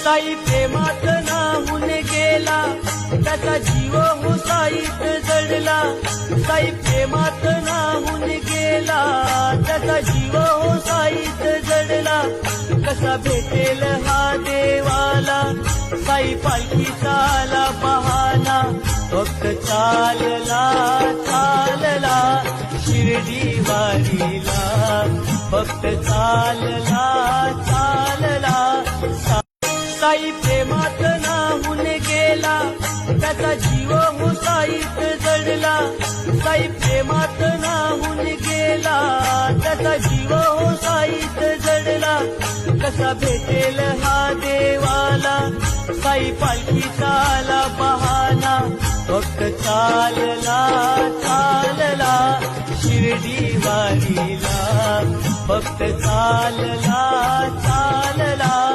साई प्रेमात नाहून गेला, त्याचा जीव मुसाईत जडला. साई प्रेमात नाहून गेला, त्याचा जीव मुसाईत जडला. कसा भेटेल हा देवाला, साई पालखीचा आला बहाना. फक्त चालला चालला शिर्डी वारीला, फक्त चालला चालला. साई प्रेमात नाहून गेला, त्याचा जीव मुसाईत जडला. साई प्रेमात नाहून गेला, त्याचा जीव मुसाईत जडला. कसा भेटेल हा देवाला, साई पालखीचा आला बहाना. फक्त चालला चालला शिर्डी वारीला, फक्त चालला चालला.